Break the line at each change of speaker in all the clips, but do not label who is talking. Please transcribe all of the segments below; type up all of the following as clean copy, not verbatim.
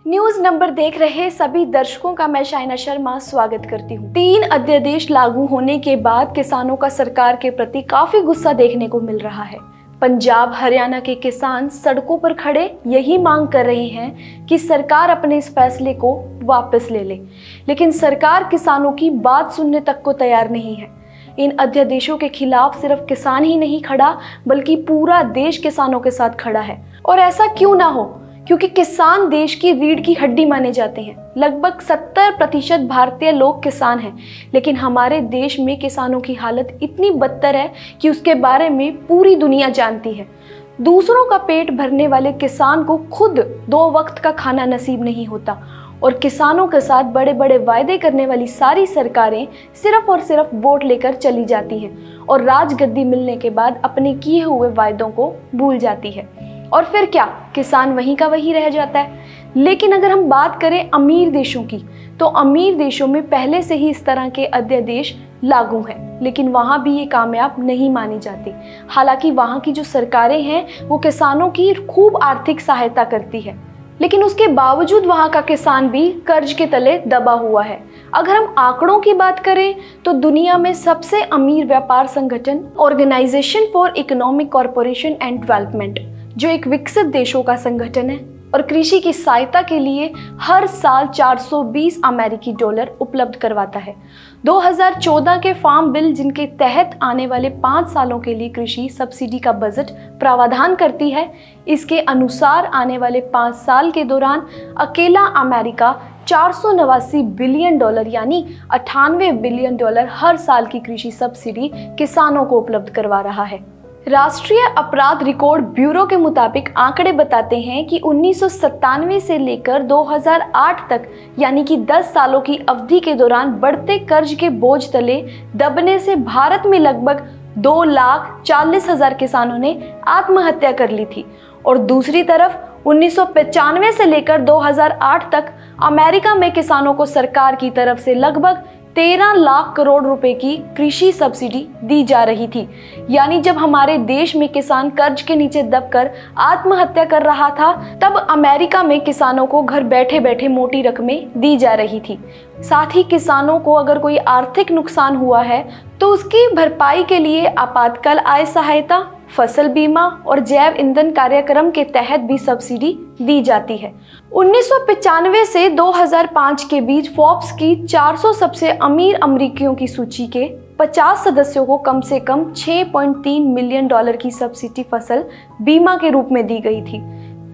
News number देख रहे सभी दर्शकों का मैं शाइना शर्मा स्वागत करती हूँ। 3 अध्यादेश लागू होने के बाद किसानों का सरकार के प्रति काफी गुस्सा देखने को मिल रहा है। पंजाब हरियाणा के किसान सड़कों पर खड़े यही मांग कर रहे हैं कि सरकार अपने इस फैसले को वापस ले ले, लेकिन सरकार किसानों की बात सुनने तक को तैयार नहीं है। इन अध्यादेशों के खिलाफ सिर्फ किसान ही नहीं खड़ा, बल्कि पूरा देश किसानों के साथ खड़ा है। और ऐसा क्यों ना हो, क्योंकि किसान देश की रीढ़ की हड्डी माने जाते हैं। लगभग 70% भारतीय लोग किसान हैं, लेकिन हमारे देश में किसानों की हालत इतनी बदतर है कि उसके बारे में पूरी दुनिया जानती है। दूसरों का पेट भरने वाले किसान को खुद 2 वक्त का खाना नसीब नहीं होता, और किसानों के साथ बड़े बड़े वायदे करने वाली सारी सरकारें सिर्फ और सिर्फ वोट लेकर चली जाती हैं और राजगद्दी मिलने के बाद अपने किए हुए वायदों को भूल जाती है। और फिर क्या, किसान वहीं का वहीं रह जाता है। लेकिन अगर हम बात करें अमीर देशों की, तो अमीर देशों में पहले से ही इस तरह के अध्यादेश लागू हैं, लेकिन वहाँ भी ये कामयाब नहीं मानी जाती। हालांकि वहाँ की जो सरकारें हैं वो किसानों की खूब आर्थिक सहायता करती है, लेकिन उसके बावजूद वहाँ का किसान भी कर्ज के तले दबा हुआ है। अगर हम आंकड़ों की बात करें तो दुनिया में सबसे अमीर व्यापार संगठन organisation for economic corporation and development, जो एक विकसित देशों का संगठन है और कृषि की सहायता के लिए हर साल 420 अमेरिकी डॉलर उपलब्ध करवाता है। 2014 के फार्म बिल, जिनके तहत आने वाले 5 सालों के लिए कृषि सब्सिडी का बजट प्रावधान करती है, इसके अनुसार आने वाले 5 साल के दौरान अकेला अमेरिका 489 बिलियन डॉलर यानी 98 बिलियन डॉलर हर साल की कृषि सब्सिडी किसानों को उपलब्ध करवा रहा है। राष्ट्रीय अपराध रिकॉर्ड ब्यूरो के मुताबिक आंकड़े बताते हैं कि 1997 से लेकर 2008 तक यानी कि 10 सालों की अवधि के दौरान बढ़ते कर्ज के बोझ तले दबने से भारत में लगभग 2,40,000 किसानों ने आत्महत्या कर ली थी। और दूसरी तरफ 1995 से लेकर 2008 तक अमेरिका में किसानों को सरकार की तरफ से लगभग 13 लाख करोड़ रुपए की कृषि सब्सिडी दी जा रही थी। यानी जब हमारे देश में किसान कर्ज के नीचे दबकर आत्महत्या कर रहा था, तब अमेरिका में किसानों को घर बैठे बैठे मोटी रकमें दी जा रही थी। साथ ही किसानों को अगर कोई आर्थिक नुकसान हुआ है तो उसकी भरपाई के लिए आपातकाल आय सहायता, फसल बीमा और जैव ईंधन कार्यक्रम के तहत भी सब्सिडी दी जाती है। 1995 से 2005 के बीच फोर्ब्स की 400 सबसे अमीर अमेरिकियों की सूची के 50 सदस्यों को कम से कम 6.3 मिलियन डॉलर की सब्सिडी फसल बीमा के रूप में दी गई थी।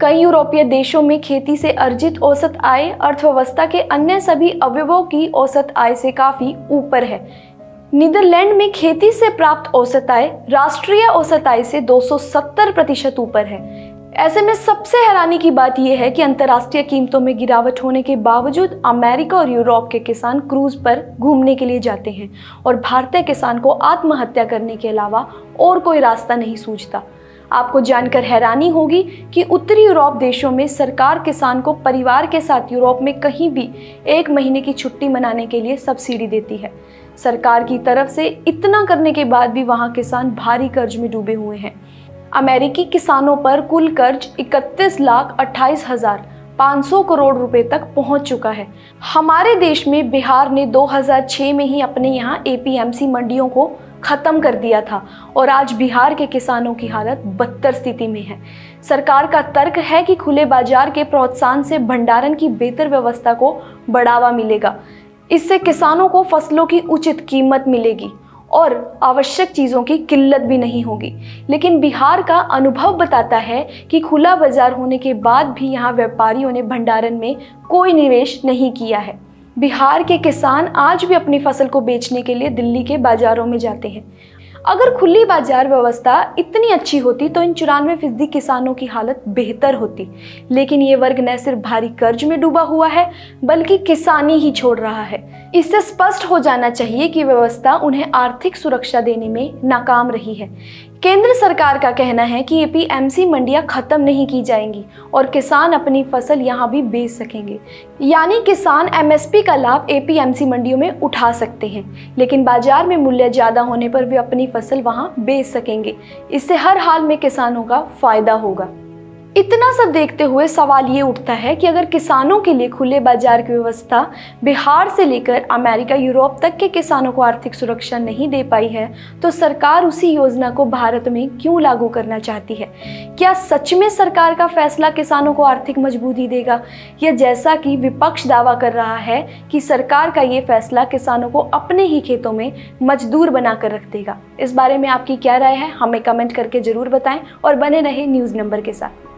कई यूरोपीय देशों में खेती से अर्जित औसत आय अर्थव्यवस्था के अन्य सभी अवयवों की औसत आय से काफी ऊपर है। नीदरलैंड में खेती से प्राप्त औसत आय राष्ट्रीय औसत आय से 270% ऊपर है। ऐसे में सबसे हैरानी की बात यह है कि अंतर्राष्ट्रीय कीमतों में गिरावट होने के बावजूद अमेरिका और यूरोप के किसान क्रूज पर घूमने के लिए जाते हैं और भारतीय किसान को आत्महत्या करने के अलावा और कोई रास्ता नहीं सूझता। आपको जानकर हैरानी होगी कि उत्तरी यूरोप देशों में सरकार किसान को परिवार के साथ यूरोप में कहीं भी 1 महीने की छुट्टी मनाने के लिए सब्सिडी देती है। सरकार की तरफ से इतना करने के बाद भी वहां किसान भारी कर्ज में डूबे हुए हैं। अमेरिकी किसानों पर कुल कर्ज 31,28,500 करोड़ रुपए तक पहुंच चुका है। हमारे देश में बिहार ने 2006 में ही अपने यहाँ APMC मंडियों को खत्म कर दिया था और आज बिहार के किसानों की हालत बदतर स्थिति में है। सरकार का तर्क है कि खुले बाजार के प्रोत्साहन से भंडारण की बेहतर व्यवस्था को बढ़ावा मिलेगा। इससे किसानों को फसलों की उचित कीमत मिलेगी और आवश्यक चीज़ों की किल्लत भी नहीं होगी। लेकिन बिहार का अनुभव बताता है कि खुला बाजार होने के बाद भी यहाँ व्यापारियों ने भंडारण में कोई निवेश नहीं किया है। बिहार के किसान आज भी अपनी फसल को बेचने के लिए दिल्ली के बाजारों में जाते हैं। अगर खुली बाजार व्यवस्था इतनी अच्छी होती तो इन 94% किसानों की हालत बेहतर होती, लेकिन ये वर्ग न सिर्फ भारी कर्ज में डूबा हुआ है बल्कि किसानी ही छोड़ रहा है। इससे स्पष्ट हो जाना चाहिए कि व्यवस्था उन्हें आर्थिक सुरक्षा देने में नाकाम रही है। केंद्र सरकार का कहना है कि APMC मंडियां खत्म नहीं की जाएंगी और किसान अपनी फसल यहां भी बेच सकेंगे, यानी किसान MSP का लाभ APMC मंडियों में उठा सकते हैं, लेकिन बाजार में मूल्य ज्यादा होने पर वे अपनी फसल वहां बेच सकेंगे। इससे हर हाल में किसानों का फायदा होगा। इतना सब देखते हुए सवाल ये उठता है कि अगर किसानों के लिए खुले बाजार की व्यवस्था बिहार से लेकर अमेरिका यूरोप तक के किसानों को आर्थिक सुरक्षा नहीं दे पाई है, तो सरकार उसी योजना को भारत में क्यों लागू करना चाहती है? क्या सच में सरकार का फैसला किसानों को आर्थिक मजबूती देगा, या जैसा कि विपक्ष दावा कर रहा है कि सरकार का ये फैसला किसानों को अपने ही खेतों में मजदूर बनाकर रख देगा? इस बारे में आपकी क्या राय है, हमें कमेंट करके जरूर बताएं और बने रहे न्यूज़ नंबर के साथ।